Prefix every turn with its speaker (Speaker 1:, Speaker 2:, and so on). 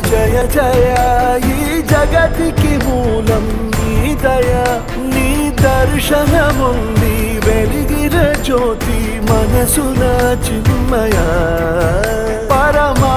Speaker 1: జయ జయ ఈ జగతికి మూలం నీ దయ నీ దర్శనముంది వెలిగిన జ్యోతి మనసున చిన్మయ పరమా